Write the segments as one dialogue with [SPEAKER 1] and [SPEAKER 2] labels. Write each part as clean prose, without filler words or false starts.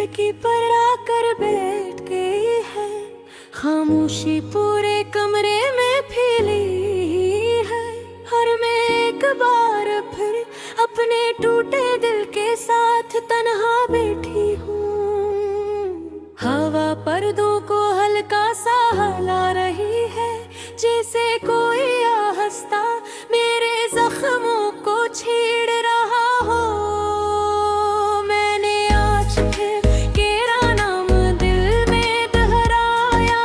[SPEAKER 1] खिड़की पर आकर बैठ गई है। खामोशी पूरे कमरे में फैली है। और मैं एक बार फिर अपने टूटे दिल के साथ तन्हा बैठी हूँ। हवा पर्दों को हल्का सा हिला रही है, जैसे कोई आहिस्ता मेरे जख्मों को छेड़ रहा हो। मैंने आज फिर तेरा नाम दिल में दोहराया,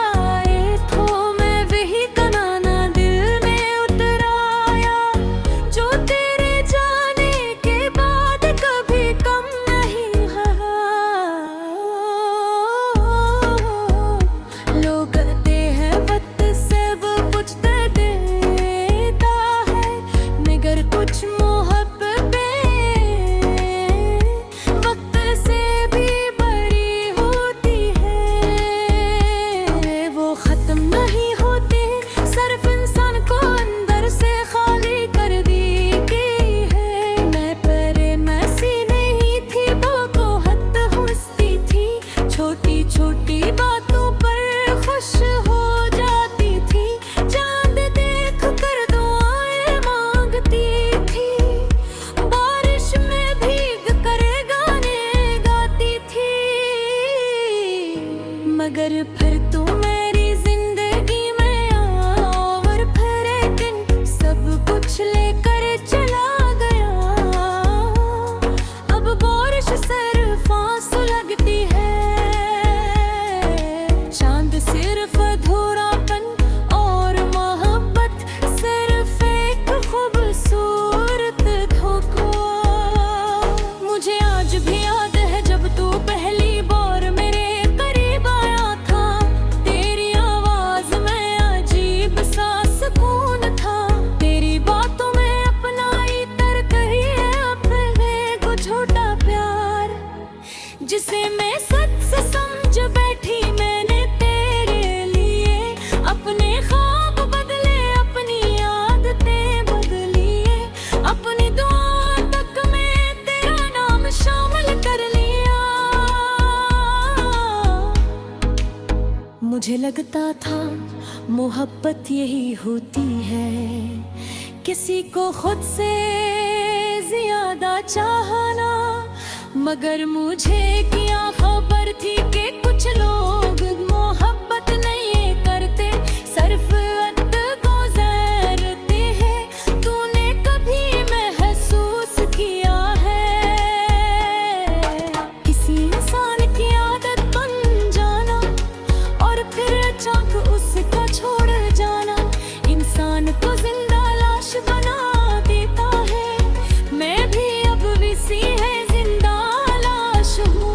[SPEAKER 1] तो मैं वही कनाना दिल में उतराया, जो तेरे जाने के बाद कभी कम नहीं हुआ। लोग कहते हैं वक्त से वो कुछ दे देता है, मगर कुछ मोहब्बतें वक्त से भी बड़ी होती है। वो खत्म नहीं होती, सिर्फ इंसान को अंदर से खाली कर दी गई है। मैं पहले मैसी नहीं थी, वो हद हंसती थी, छोटी छोटी बातों पर खुश हो जाती थी, चांद देख कर दुआएं मांगती थी, बारिश में भीग कर गाने गाती थी। मगर फिर तू मेरी जिंदगी में आया, और फिर एक दिन सब कुछ लेकर चला गया। अब बारिश सिर्फ आंसू लगती है, चांद सिर्फ अधूरापन, और मोहब्बत सिर्फ एक खूबसूरत धोखा। मुझे आज भी याद है जब तू पहली बार मेरे करीब आया था, तेरी आवाज में अजीब सा सुकून था, तेरी बातों में अपना इतर कही है अपने को छोटा प्यार, जिसे मैं सच से समझ बैठी। मैंने तेरे लिए अपने ख्वाब बदले, अपनी आदतें बदली, अपनी दुआ तक में तेरा नाम शामिल कर लिया। मुझे लगता था मोहब्बत यही होती है, किसी को खुद से ज्यादा चाहना, मगर मुझे क्या खबर थी कि कुछ लोग मोहब्बत नहीं करते, सिर्फ अद गुज़रते हैं। तूने कभी महसूस किया है किसी इंसान की आदत बन जाना, और फिर अचानक उसका छोड़ जाना, इंसान को जिंदा लाश बना देता है। मैं भी अब वैसी है जिंदा लाश हूँ।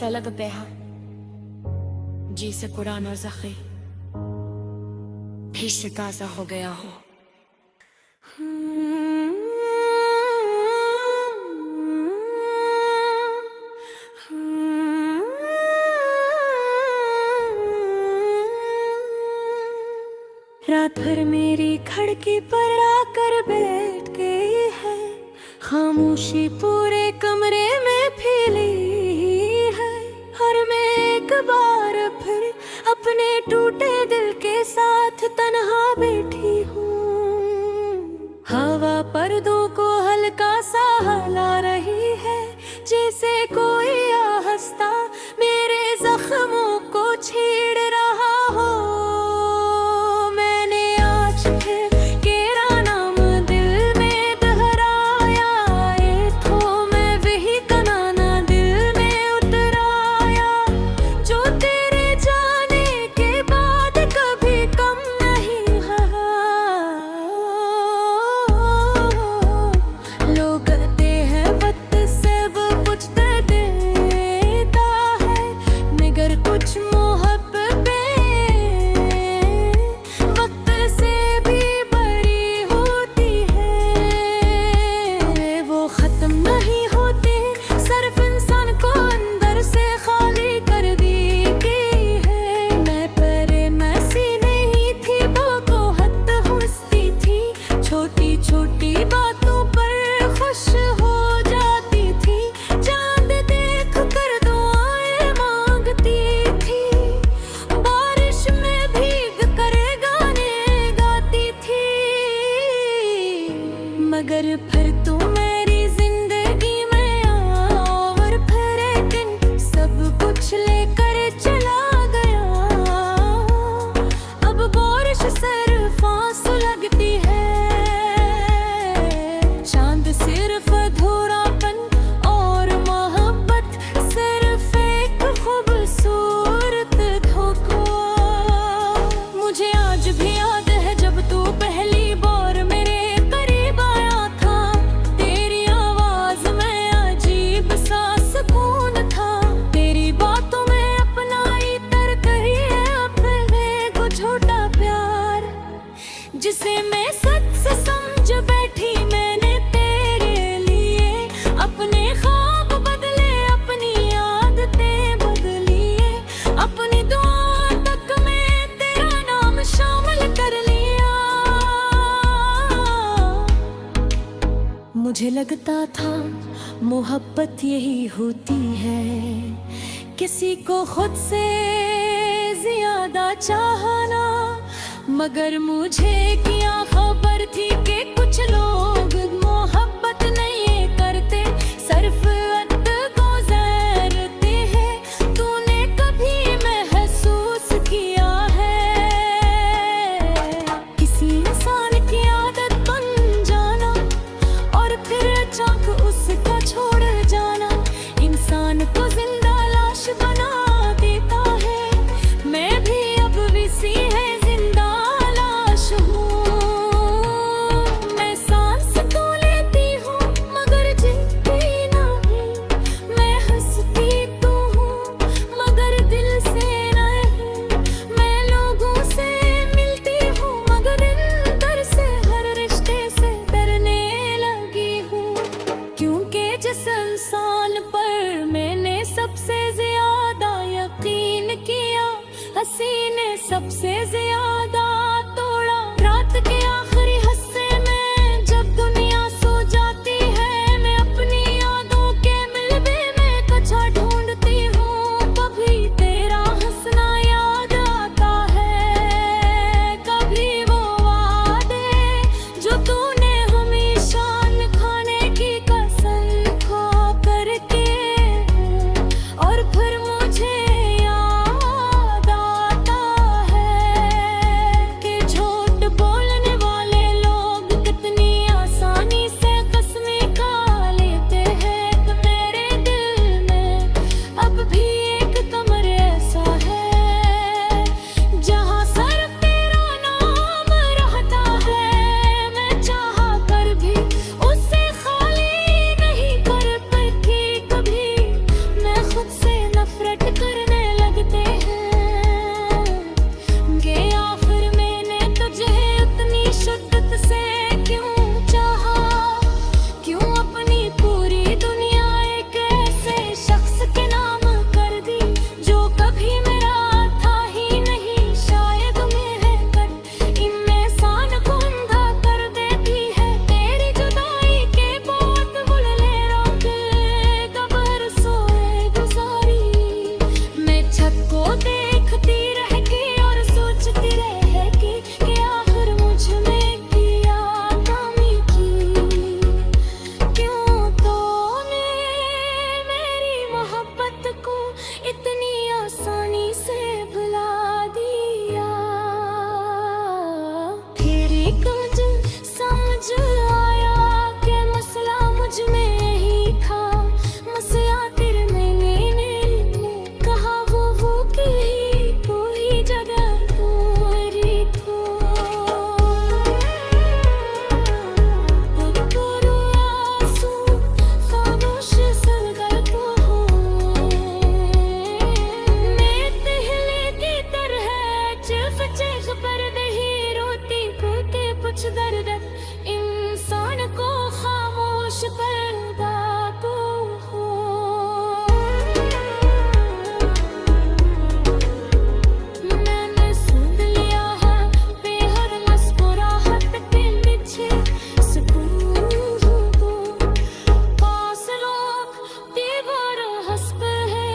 [SPEAKER 1] ऐसा लगता है जी से पुराना ज़ख्म फिर से ताज़ा हो गया हो। रात भर मेरी खिड़की पर आकर बैठ गई है, खामोशी पूरे कमरे में फैली है। और मैं एक बार फिर अपने टूटे दिल के साथ तन्हा बैठी हूँ। हवा पर्दों को हल्का सा हिला रही है, जैसे कोई आहिस्ता मेरे जख्मों को छेड़ रहा हो। मगर फिर तू मेरी जिंदगी में आया और फिर एक दिन सब कुछ लेकर चला गया। अब बारिश सिर्फ आंसू लगती है, चांद सिर्फ अधूरापन और मोहब्बत सिर्फ एक खूबसूरत धोखा। मुझे आज भी याद है जब तू पहली बार मेरे जिसे मैं सच से समझ बैठी मैंने तेरे लिए। अपने ख्वाब बदले, अपनी आदतें बदली, अपनी दुआ तक में तेरा नाम शामिल कर लिया। मुझे लगता था मोहब्बत यही होती है, किसी को खुद से ज्यादा चाहना। मगर मुझे क्या खबर थी कि कुछ लोग मोहब्बत नहीं करते, सिर्फ अद को ज़रते हैं। तूने कभी महसूस किया है किसी इंसान की आदत बन जाना और फिर अचानक उसका छोड़ जाना इंसान को जिंदा लाश बना देता है। मैं भी अब वैसी है सबसे ज्यादा तोड़ा। रात के आखिरी हिस्से में जब दुनिया सो जाती है, मैं अपनी यादों के मिलबे में कच्चा ढूंढती हूँ। कभी तेरा हंसना याद आता है, कभी वो वादे जो तूने हमेशा निभाने की कसम खा करके। और फिर मुझे याद आता है खामोश पर्दा तू हो। मैंने सुन लिया है बेहद मुस्कुराहट के नीचे सुकून को। पास लोग दीवार हंस पे है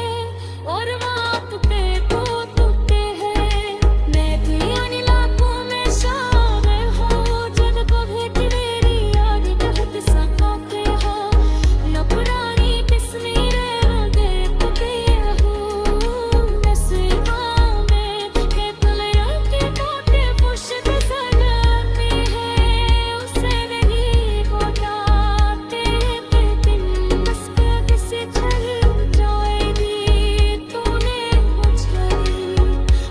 [SPEAKER 1] और बात पे तो टूटे हैं। मैं दुनिया लाखों में शामिल हूँ, जब कभी तेरी याद बहुत सताते हो। न पुरानी तस्वीरें देखते हो, नसीबों में के तलैया के मोटे पुष्प सजाते हैं। उसे नहीं बताते कि दिन बस कैसे चल जाएगी। तूने मुझे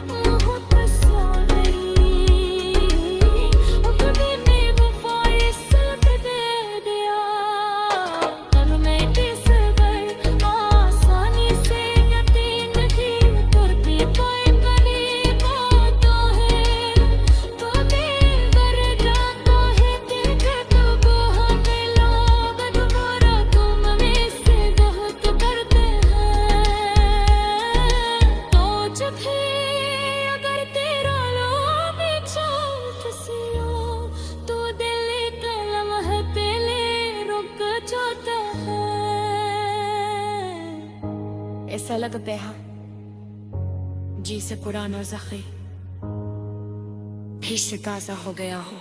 [SPEAKER 1] बहुत सारी अपनी बेवफाई साथ दे दिया। अब मैं किस पर आसानी से यकीन नहीं करती। कोई करीब आता है तो दिल कर जाता है। देखे तो बहुत लोग दोबारा तुम में से बहुत करते हैं। तो जब भी अगर तेरा लोग छूट सियो, तो दिल एक लम्हे पे ले रुक जाता है। ऐसा लगता है जी से पुराना ज़ख्म फिर से ताज़ा हो गया हो।